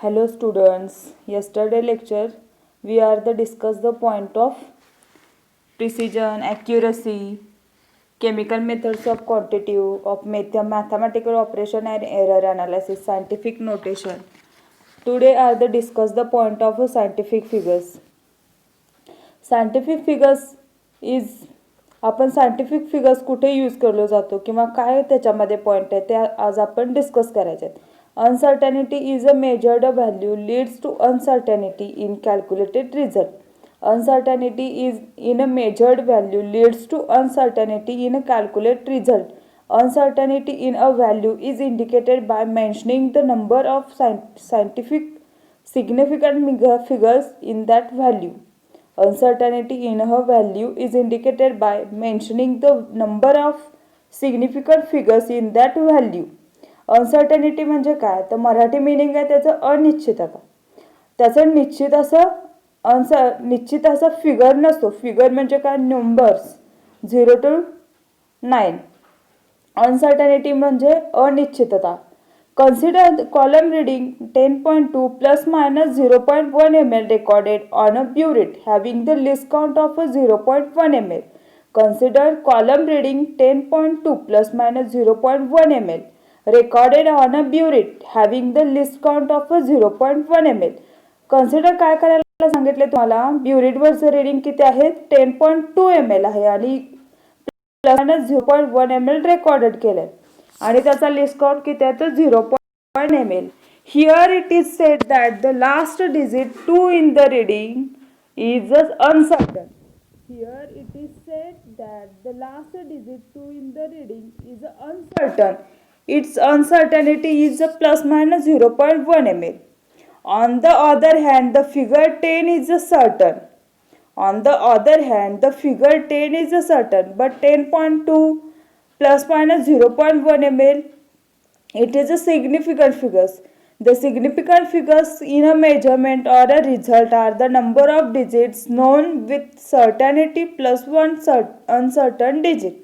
Hello students, yesterday lecture we are the discuss the point of precision, accuracy, chemical methods of quantitative, of mathematical operation and error analysis, scientific notation. Today are the discuss the point of scientific figures. Scientific figures is आपण scientific figures कुठे use केलो जातो किंवा काय त्याच्यामध्ये point आहे ते आज आपण डिस्कस करायचे आहेत. Uncertainty is a measured value leads to uncertainty in calculated result. Uncertainty is in a measured value leads to uncertainty in a calculate result. Uncertainty in a value is indicated by mentioning the number of scientific significant figures in that value. Uncertainty in a value is indicated by mentioning the number of significant figures in that value. Uncertainty म्हणजे काय तर Marathi meaning आहे त्याचं अनिश्चितता. त्याचं निश्चित असा figure नसतो. फिगर म्हणजे काय नंबर्स 0 to 9. अनसर्टॅनिटी म्हणजे अनिश्चितता. Consider column reading 10.2 plus minus 0.1 ml recorded on a burette having the list count of 0.1 ml. Consider column reading 10.2 plus minus 0.1 ml recorded on a burette having the list count of 0.1 ml. Consider काय करायला सांगितले तुम्हाला ब्युरेटवरचं reading किती आहे 10.2 ml आहे आणि plus minus 0.1 ml recorded केलंय आणि त्याचा लिस्ट काउंट किती आहे तर 0.1 ml. Here it is said that the last digit 2 in the reading is uncertain. Here it is said that the last digit 2 in the reading is uncertain. Its uncertainty is plus minus 0.1 ml. On the other hand, the figure 10 is certain. On the other hand, the figure 10 is certain, but 10.2 plus minus 0.1 ml, it is a significant figures. The significant figures in a measurement or a result are the number of digits known with certainty plus one uncertain digit.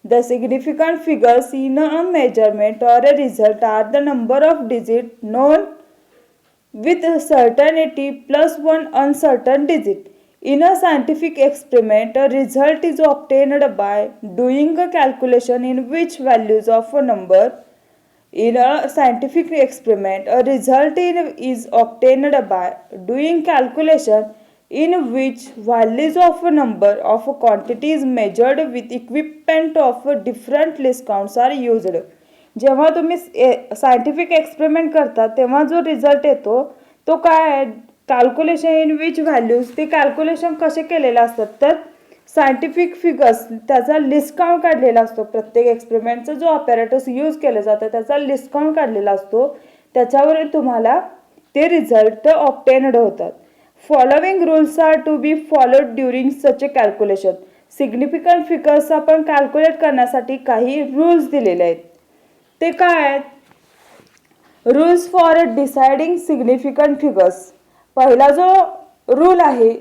The significant figures in a measurement or a result are the number of digits known with certainty plus one uncertain digit. In a scientific experiment, a result is obtained by doing a calculation in which values of a number. In a scientific experiment, a result is obtained by doing calculation in which values of a number of a quantity is measured with equipment of a different list counts are used. जेव्हा तुम्ही scientific experiment करता तेव्हा जो result येतो तो काय आहे calculation in which values. ते कॅल्क्युलेशन कसे केलेले असतात तर सायंटिफिक फिगर्स त्याचा लिस्ट काउंट काढलेला असतो. प्रत्येक एक्सपेरिमेंटचा जो अपॅरेटस यूज केलं जातं त्याचा लिस्ट काउंट काढलेला असतो. त्याच्यावरून तुम्हाला ते रिझल्ट ऑब्टेन्ड होतात. Following rules are to be followed during such a calculation. Significant figures आपण कॅल्क्युलेट करण्यासाठी काही रूल्स दिलेले आहेत. ते काय आहेत rules for deciding significant figures. पहिला जो रूल आहे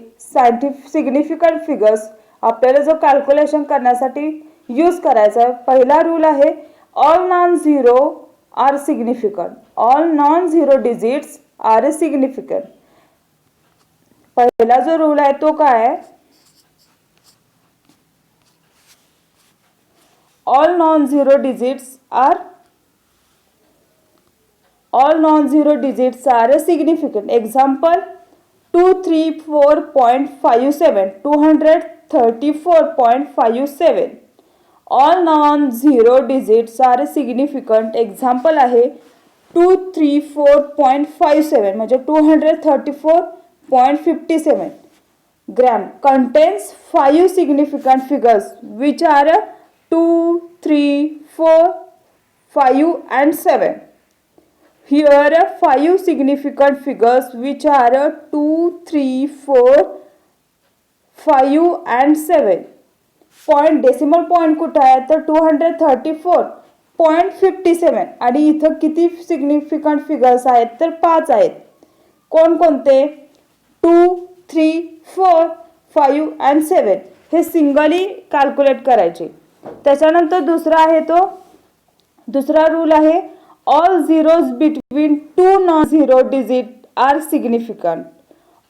सिग्निफिकंट फिगर्स आपल्याला जो कॅल्क्युलेशन करण्यासाठी यूज करायचा आहे पहिला रूल आहे all non zero are significant. All non zero digits are significant. पहिला जो रूल आहे तो काय आहे all non zero digits are significant. Example 234.57 234.57. All non-zero digits are significant. Example आहे 234.57 म्हणजे 234.57 gram contains 5 significant figures which are 2, 3, 4, 5 and 7. Here are 5 significant figures which are 2, 3, 4, 5 and 7. Point decimal point कुठे आहे तर 234.57 आणि इथं किती सिग्निफिकंट फिगर्स आहेत तर 5 आहेत. कोणकोणते 2, 3, 4, 5 and 7 हे सिंगली कॅल्क्युलेट करायचे. त्याच्यानंतर दुसरा रूल आहे all zeros between between two non-zero digits are significant.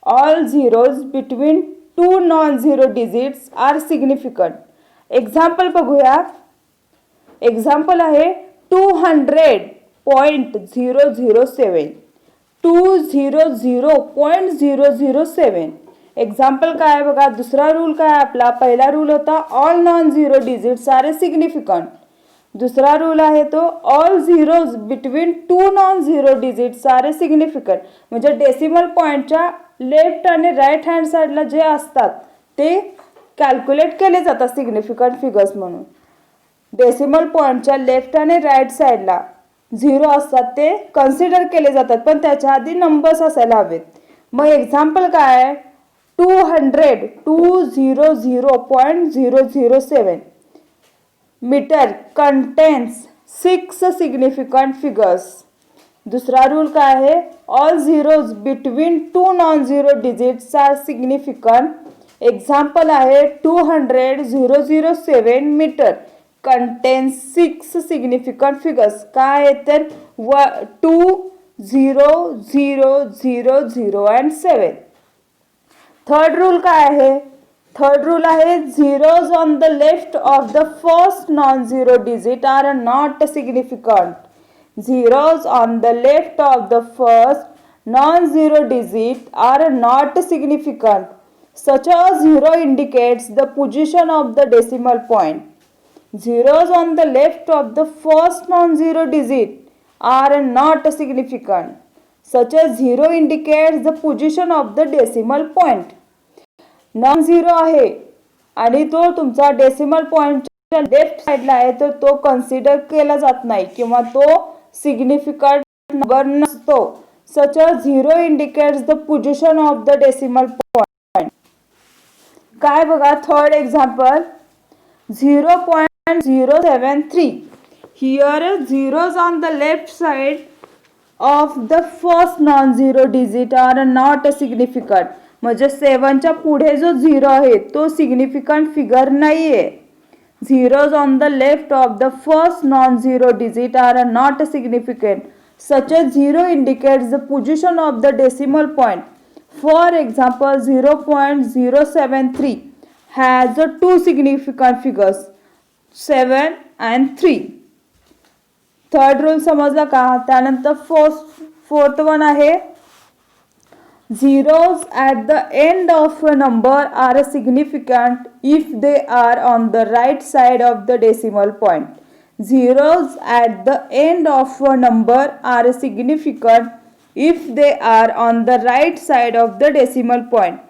All zeros between two non-zero digits are significant. Example बघूया. एक्झाम्पल आहे 200.007. 200.007. एक्झाम्पल काय आहे बघा. दुसरा रूल काय आपला. पहिला रूल होता all non zero digits are significant. दुसरा रूल आहे तो all zeros between two non zero digits are significant. म्हणजे डेसिमल पॉईंटच्या लेफ्ट आणि राईट हँड साईडला जे असतात ते कॅल्क्युलेट केले जातात सिग्निफिकंट फिगर्स म्हणून. डेसिमल पॉईंटच्या लेफ्ट आणि राईट साईडला झिरो असतात ते कन्सिडर केले जातात, पण त्याच्या आधी नंबर्स असायला हवेत. मग एक्झाम्पल काय आहे. 200.007 मीटर कंटेन्स 6 सिग्निफिकंट फिगर्स. दुसरा रूल काय आहे. All zeros between two non zero digits are significant. Example आहे 200.007 मीटर कंटेन्स 6 सिग्निफिकंट फिगर्स. काय आहे तर 2, 0, 0, 0, 0 and 7. थर्ड रूल काय आहे. थर्ड रूल आहे zeros on the left of the first non zero digit are not significant. Zeros on the left of the first non-zero digit are not significant. Such a zero indicates the position of the decimal point. Zeros on the left of the first non-zero digit are not significant. Such a zero indicates the position of the decimal point. Non-zero आहे आणि तो तुमचा decimal पॉइंटच्या left साइडला आहे तर तो consider केला जात नाही किंवा तो सिग्निफिकंट नंबर नसतो. Such a zero indicates the position of the decimal point. काय बघा. Third example 0.073. Here zeros on the left side of the first non-zero digit are not significant. म्हणजे 7च्या पुढे जो झिरो आहे तो सिग्निफिकंट फिगर नाहीये. Zeros on the left of the first non-zero digit are not significant. Such a zero indicates the position of the decimal point. For example, 0.073 has two significant figures 7 and 3. Third rule समजला का. त्यानंतर fourth one आहे zeros at the end of a number are significant if they are on the right side of the decimal point. Zeros at the end of a number are significant if they are on the right side of the decimal point.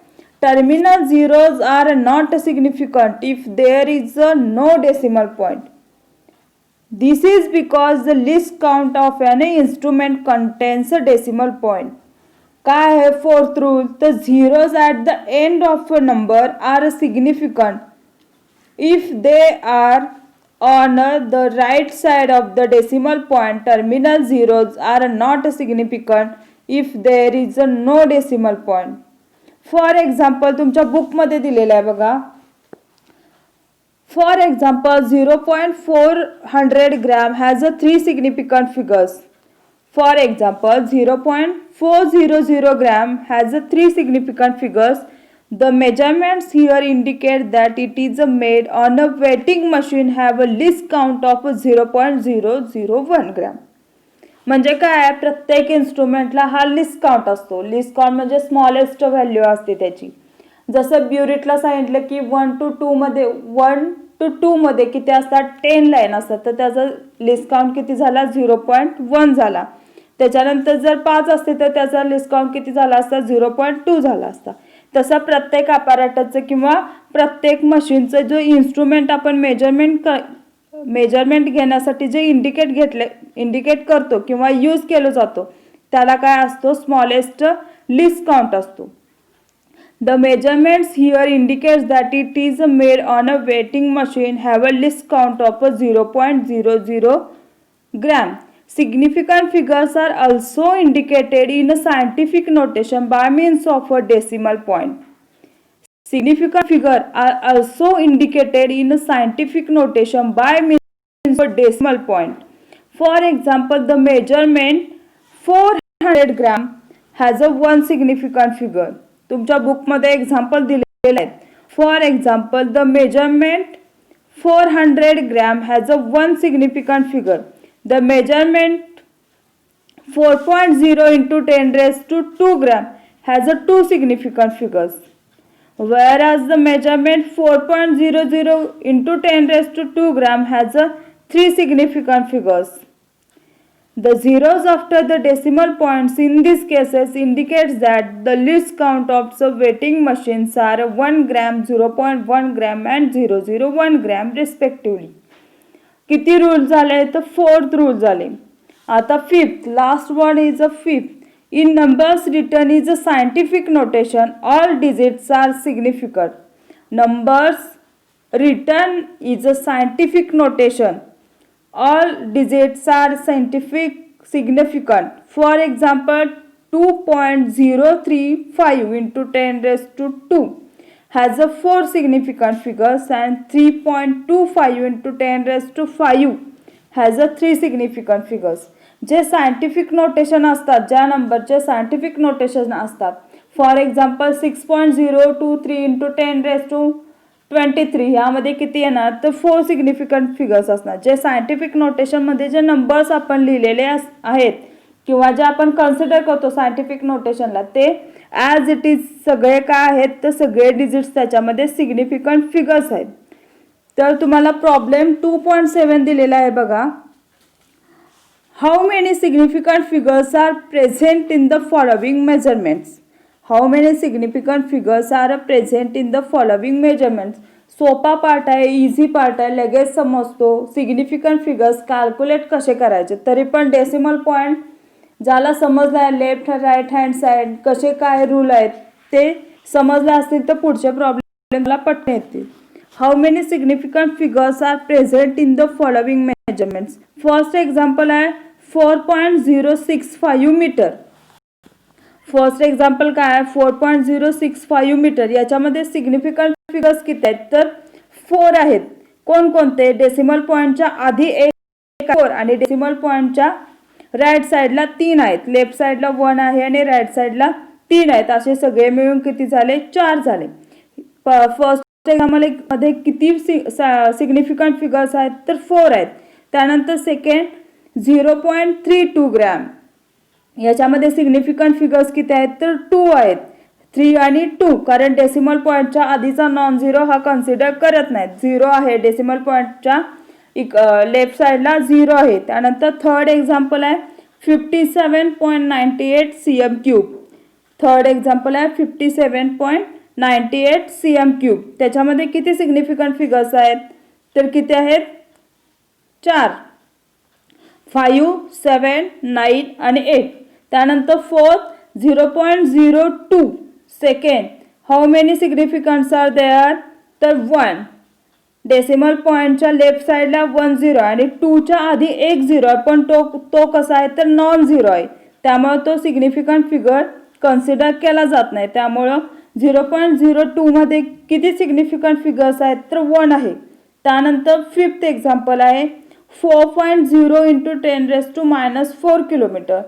Terminal zeros are not significant if there is no decimal point. This is because the least count of any instrument contains a decimal point. काय आहे fourth rule. तर zeros at the end of a number are significant if they are on the right side of the decimal point. Terminal zeros are not significant if there is a no decimal point. For example तुमच्या बुकमध्ये दिलेलं आहे बघा. For example 0.400 gram has a 3 significant figures. For example, 0.400 gram has 3 significant figures. The measurements here indicate that it is made on a weighing machine have a least count of 0.001 gram. म्हणजे काय. प्रत्येक इन्स्ट्रुमेंटला हा list count असतो. List count म्हणजे smallest value असते त्याची. जसं ब्युरिटला सांगितलं की 1 to 2 मध्ये किती असतात 10 लाईन असतात तर त्याचा लिस्ट काउंट किती झाला 0.1 झाला. त्याच्यानंतर जर 5 असते तर त्याचा लिस्ट काउंट किती झाला असता 0.2 झाला असता. तसा प्रत्येक अपॅरेटसचं किंवा प्रत्येक मशीनचं जो इन्स्ट्रुमेंट आपण मेजरमेंट घेण्यासाठी जे इंडिकेट करतो किंवा यूज केलं जातो त्याला काय असतो स्मॉलेस्ट लिस्ट काउंट असतो. The measurements here indicates that it is made on a weighing machine have a least count of 0.00 gram. Significant figures are also indicated in a scientific notation by means of a decimal point. Significant figures are also indicated in a scientific notation by means of a decimal point. For example, the measurement 400 gram has a one significant figure. तुमच्या बुकमध्ये example दिलेले आहेत. For example the measurement 400 gram has a one significant figure. The measurement 4.0 into 10 raised to 2 gram has a two significant figures. Whereas the measurement 4.00 into 10 raised to 2 gram has a three significant figures. The zeros after the decimal points in these cases indicates that the least count of the weighting machines are 1 gram, 0.1 gram and 001 gram respectively. किती rule झाले तर fourth rule झाले. आता fifth, last one is a fifth. In numbers written is a scientific notation. All digits are significant. Numbers written is a scientific notation. All digits are significant. For example, 2.035 into 10 raised to 2 has a four significant figures and 3.25 into 10 raised to 5 has a three significant figures. जे scientific notation असतात, ज्या नंबरचे scientific notation असतात, for example 6.023 into 10 raise to 23 यामध्ये किती येणार तर four significant figures असणार. जे सायंटिफिक नोटेशनमध्ये जे नंबर्स आपण लिहिलेले आहेत किंवा जे आपण कन्सिडर करतो सायंटिफिक नोटेशनला ते ॲज इट इज सगळे काय आहेत तर सगळे डिजिट्स त्याच्यामध्ये सिग्निफिकंट फिगर्स आहेत. तर तुम्हाला प्रॉब्लेम 2.7 दिलेला आहे बघा. How many significant figures are present in the following measurements? How many significant figures are present in the following measurements? सोपा पार्ट आहे, इझी पार्ट आहे, लगेच समजतो. सिग्निफिकंट फिगर्स कॅल्क्युलेट कसे करायचे, तरी पण डेसिमल पॉईंट ज्याला समजलं आहे लेफ्ट राईट हँड साईड कसे काय रूल आहेत ते समजले असतील तर पुढचे प्रॉब्लेमला पटकन येतील. How many significant figures are present in the following measurements? First example आहे 4.065 मीटर. फर्स्ट एक्झाम्पल काय आहे 4.065 मीटर. याच्यामध्ये सिग्निफिकंट फिगर्स किती आहेत तर 4 आहेत. कोणकोणते, डेसिमल पॉईंटच्या आधी एक 4 आणि डेसिमल पॉईंटच्या राईट साईडला 3 आहेत. लेफ्ट साईडला 1 आहे आणि राईट साईडला 3 आहेत. असे सगळे मिळून किती झाले 4 झाले. फर्स्ट एक्झाम्पल मध्ये किती सिग्निफिकंट फिगर्स आहेत तर 4 आहेत. त्यानंतर सेकंड 0.32 ग्रॅम. याच्यामध्ये सिग्निफिकंट फिगर्स किती आहेत तर 2 आहेत. 3 आणि 2 कारण डेसिमल पॉईंटच्या आधीचा नॉन झिरो हा कन्सिडर करत नाहीत. 0 आहे डेसिमल पॉईंटच्या लेफ्ट साईडला 0 आहे. त्यानंतर थर्ड एक्झाम्पल आहे 57.98 cm3. थर्ड एक्झाम्पल आहे 57.98 cm3. त्याच्यामध्ये किती सिग्निफिकंट फिगर्स आहेत तर किती आहेत 4, 5, 7, 9 आणि 8. त्यानंतर fourth 0.02 second. How many significants are there तर 1. डेसिमल पॉईंटच्या लेफ्ट साईडला 10 आणि 2च्या आधी एक 0 आहे पण तो कसा आहे तर नॉन झिरो आहे. त्यामुळे तो सिग्निफिकंट फिगर कन्सिडर केला जात नाही. त्यामुळं 0.02 मध्ये किती सिग्निफिकंट फिगर्स आहेत तर 1 आहे. त्यानंतर फिफ्थ एक्झाम्पल आहे 4.0 into 10 raise to -4 kilometre.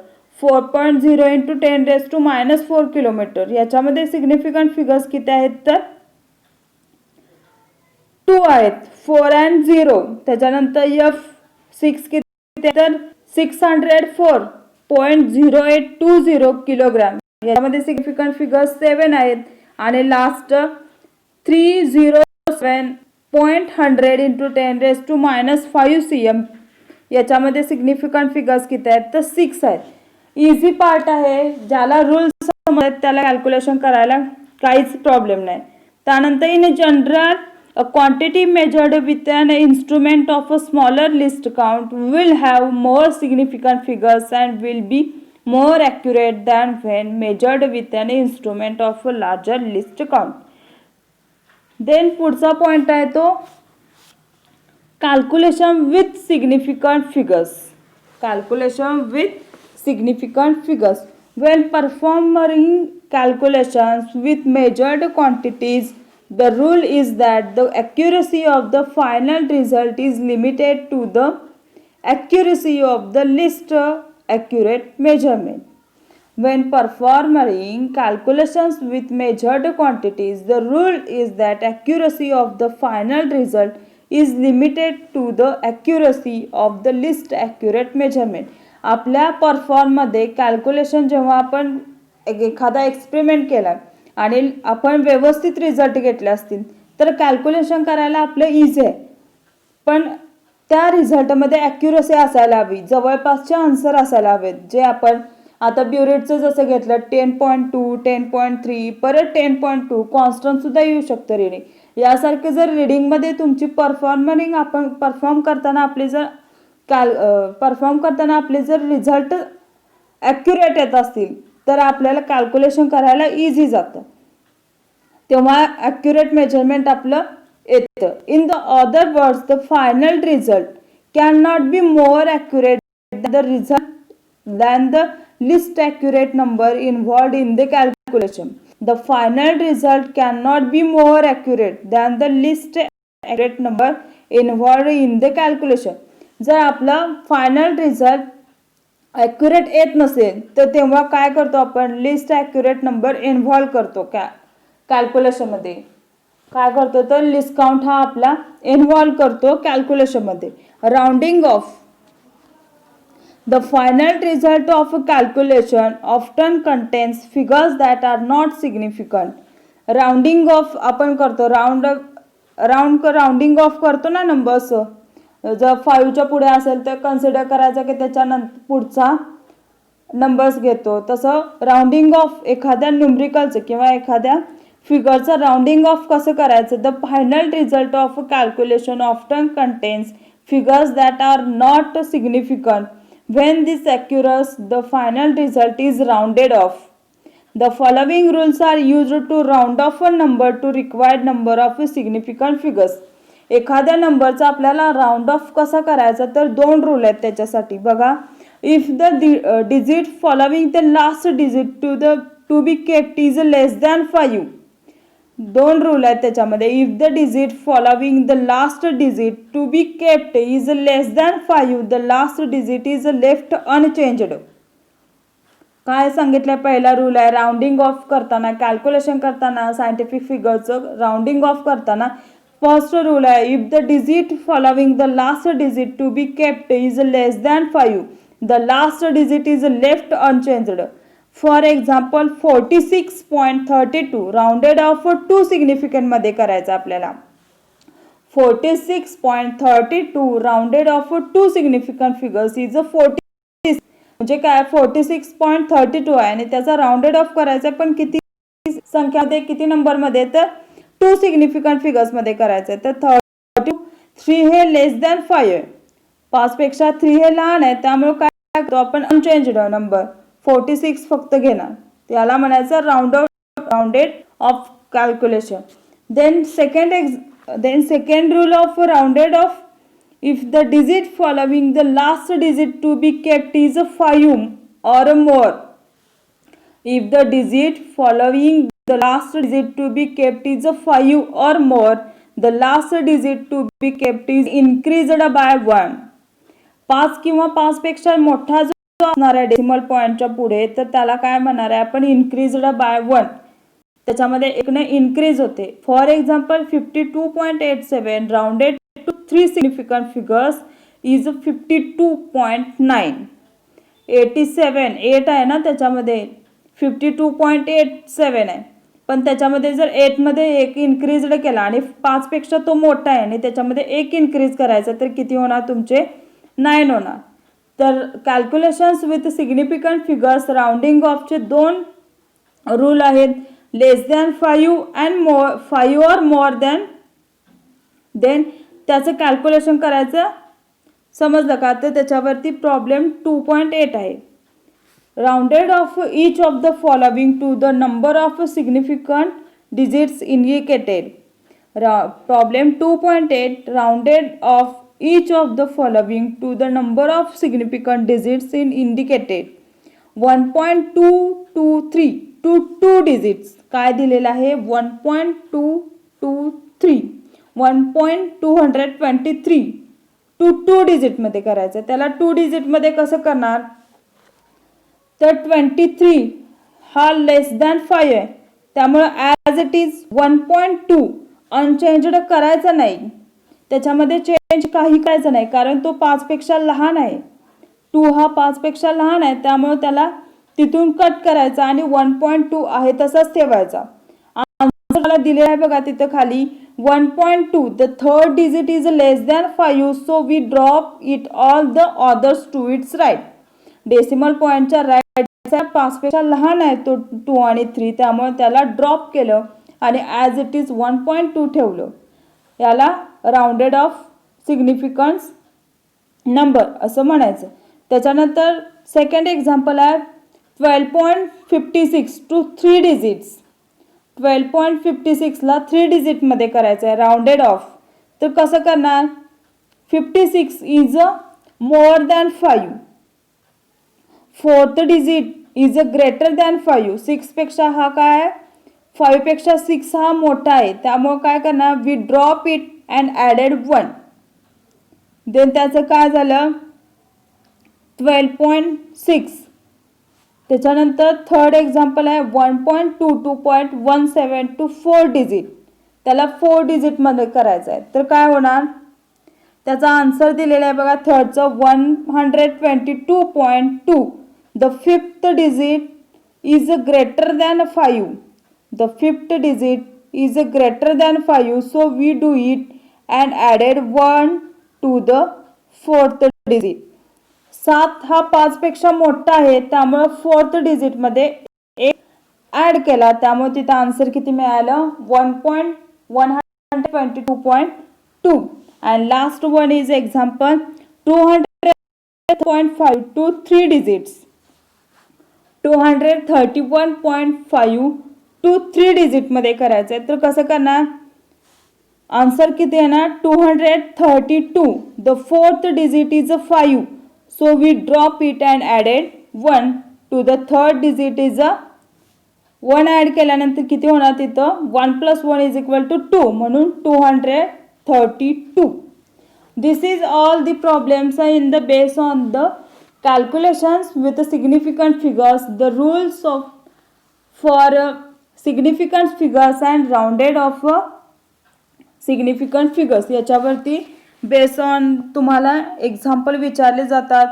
4.0 into 10 raise to -4 kilometre. याच्यामध्ये सिग्निफिकंट फिगर्स किती आहेत तर 2 आहेत. 4 and 0. त्याच्यानंतर F6 किती तर 604.0820 किलोग्राम. यामध्ये सिग्निफिकंट फिगर्स 7 आहेत. आणि last 307.100 into 10 raise to -5 cm. याच्यामध्ये सिग्निफिकंट फिगर्स किती आहेत तर 6 आहेत. इझी पार्ट आहे, ज्याला रूल्स समजतात त्याला कॅल्क्युलेशन करायला काहीच प्रॉब्लेम नाही. त्यानंतर in general a quantity measured with an instrument of a smaller list count will have more significant figures and will be more accurate than when measured with an instrument of a larger list count. Then पुढचा point आहे तो calculation with significant figures. Calculation with significant figures. When performing calculations with measured quantities, the rule is that the accuracy of the final result is limited to the accuracy of the list accurate measurement. When performing calculations with measured quantities, the rule is that accuracy of the final result is limited to the accuracy of the least accurate measurement. आपल्या परफॉर्ममध्ये calculation जेव्हा आपण एखादा experiment केला आणि आपण व्यवस्थित result घेतले असतील तर कॅल्क्युलेशन करायला आपलं इझी आहे, पण त्या रिझल्टमध्ये ॲक्युरसी असायला हवी, जवळपासचे आन्सर असायला हवेत. जे आपण आता ब्युरेटचं जसं घेतलं 10.2, 10.3, परत 10.2 कॉन्स्टंटसुद्धा येऊ शकतं रिडिंग. यासारखे जर रिडिंगमध्ये तुमची परफॉर्म करताना आपले जर रिझल्ट ॲक्युरेट येत असतील तर आपल्याला कॅल्क्युलेशन करायला इझी जातं, तेव्हा ॲक्युरेट मेजरमेंट आपलं येतं. In the other words, the final result can not be more accurate than the least accurate number involved in the calculation. The final result cannot be more accurate than the least accurate number involved in the calculation. जर आपला final result accurate येत नसेल तर तेव्हा काय करतो आपण, list accurate number involve करतो. कॅल्क्युलेशनमध्ये काय करतो तर लिस्ट काउंट हा आपला इन्व्हॉल्व करतो कॅल्क्युलेशनमध्ये. Rounding off. The final result of a calculation often contains figures that are not significant. Rounding off आपण करतो, राउंडिंग ऑफ करतो ना नंबर्स. जर 5च्या पुढे असेल तर कन्सिडर करायचं की त्याच्यानंतर पुढचा नंबर्स घेतो. तसं राउंडिंग ऑफ एखाद्या न्यूमरिकलचं किंवा एखाद्या फिगरचं राउंडिंग ऑफ कसं करायचं. The final result of a calculation often contains figures that are not significant. When this occurs, the final result is rounded off. The following rules are used to round off a number to required number of significant figures. एखाद्या नंबरचा आपल्याला round of कसा करायचा तर 2 rule आहेत त्याच्यासाठी. बघा, if the digit following the last digit to be kept is less than 5. 2 rule आहेत त्याच्यामध्ये. If the digit following the last digit to be kept is less than 5, the last digit is left unchanged. काय सांगितलं, पहिला rule आहे rounding off करताना, calculation करताना, scientific फिगरचं rounding off करताना फर्स्ट रूल आहे, if the digit following the last digit to be kept is less than 5, the last digit is left unchanged. For example 46.32 rounded off 2 significant मध्ये करायचं आपल्याला. 46.32 rounded off 2 significant figures is 40. म्हणजे काय 46.32 आहे आणि त्याचा rounded off करायचा, पण किती संख्यामध्ये किती नंबरमध्ये तर 2 सिग्निफिकंट फिगर्स मध्ये करायचं. तर 3 हे लेस दॅन 5 आहे, 5 पेक्षा 3 हे लहान आहे, त्यामुळे काय करतो आपण अनचेंज्ड नंबर 46 फक्त घेणार, त्याला म्हणायचं rounded off calculation. Then second rule of rounded off, if the digit following the last digit to be kept is 5 or more. If the digit following the last digit to be kept is 5 or more, the last digit to be kept is increased by 1. 5 किंवा 5 पेक्षा मोठा जो असणार आहे decimal पॉइंटच्या पुढे तर त्याला काय म्हणणार आहे आपण, इन्क्रीज्ड बाय 1. त्याच्यामध्ये एकने इन्क्रीज होते. For example 52.87 rounded to 3 significant figures is 52.9. 87 8 आहे ना त्याच्यामध्ये, 52.87 आहे, पण त्याच्यामध्ये जर 8 मध्ये एक इन्क्रीज्ड केला आणि 5 पेक्षा तो मोठा आहे आणि त्याच्यामध्ये एक इन्क्रीज करायचा तर किती होणार तुमचे 9 होणार. तर calculations with significant figures rounding ऑफचे 2 रूल आहेत, less than 5 and 5 or more than. Then त्याचं कॅल्क्युलेशन करायचं, समजलं का. तर त्याच्यावरती प्रॉब्लेम 2.8 आहे. Rounded off each of the following to the number of significant digits indicated. Problem 2.8 rounded off each of the following to the number of significant digits in indicated 1.223 to 2 digits. काय दिलेलं आहे 1.223 1.223 to 2 digit मध्ये करायचं. त्याला 2 digit मध्ये कसं करणार, तर 23 हा लेस दॅन 5 आहे, त्यामुळे ॲज इट इज 1.2 अनचेंज्ड करायचं नाही, त्याच्यामध्ये चेंज काही करायचं नाही, कारण तो 5 पेक्षा लहान आहे. 2 हा 5 पेक्षा लहान आहे, त्यामुळे त्याला तिथून कट करायचा आणि 1.2 आहे तसाच ठेवायचा. आन्सर मला दिले आहे बघा तिथं खाली 1.2. The third digit is less than 5, so we drop it all the others to its right. Decimal पॉईंटच्या राईट 5 पेक्षा लहान आहे तो 2 आणि 3, त्यामुळे त्याला ड्रॉप केलं आणि ॲज इट इज 1.2 ठेवलं. याला राऊंडेड ऑफ सिग्निफिकन्स नंबर असं म्हणायचं. त्याच्यानंतर सेकंड एक्झाम्पल आहे 12.56 टू 3 डिजिट्स. 12.56 ला 3 डिजिटमध्ये करायचं आहे राऊंडेड ऑफ. तर कसं करणार? 56 is more than 5, fourth digit is greater than 5. 6 पेक्षा हा काय आहे? 5 पेक्षा 6 हा मोठा आहे, त्यामुळे काय करणार? We drop it and added 1. Then त्याचं काय झालं? 12.6. त्याच्यानंतर थर्ड एक्झाम्पल आहे 1.22.17 टू 4 डिजिट. त्याला 4 डिजिटमध्ये करायचं आहे, तर काय होणार? त्याचा आन्सर दिलेला आहे बघा थर्डचं 122.2. The fifth digit is greater than 5. The fifth digit is greater than 5, so we do it and added 1 to the fourth digit. 7 हा 5 पेक्षा मोठा आहे, त्यामुळे फोर्थ डिजिटमध्ये 1 ॲड केला, त्यामुळे तिथं आन्सर किती मिळालं? 1.122.2. And last one is example 230.5 to 3 digits. 231.5 to 3 डिजिटमध्ये करायचं आहे, तर कसं करणार? आन्सर किती येणार? 232. The fourth digit is 5, so we drop it and added 1 to the third digit is 1 add केल्यानंतर किती होणार तिथं? 1 + 1 इज इक्वल टू 2, म्हणून 232. This is all the problems in the base on the calculations with significant figures, the rules of for significant figures and rounded of significant figures. याच्यावरती base on तुम्हाला example विचारले जातात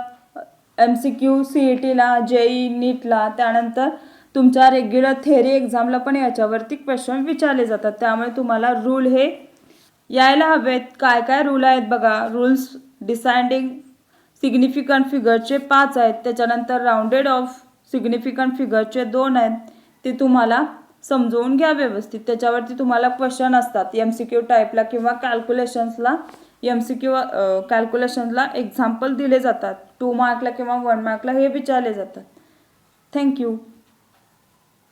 MCQ CETला, JEE नीटला, त्यानंतर तुमच्या regular theory एक्झामला पण याच्यावरती question विचारले जातात. त्यामुळे तुम्हाला रूल हे यायला हवेत. काय काय रूल आहेत बघा. रूल्स डिसाइडिंग सिग्निफिकंट फिगरचे 5 आहेत, त्याच्यानंतर राऊंडेड ऑफ सिग्निफिकंट फिगरचे 2 आहेत. ते तुम्हाला समजवून घ्या व्यवस्थित. त्याच्यावरती तुम्हाला क्वेश्चन असतात MCQ टाईपला किंवा कॅल्क्युलेशन्सला. MCQ कॅल्क्युलेशनला एक्झाम्पल दिले जातात, 2 मार्कला किंवा 1 मार्कला हे विचारले जातात. थँक्यू.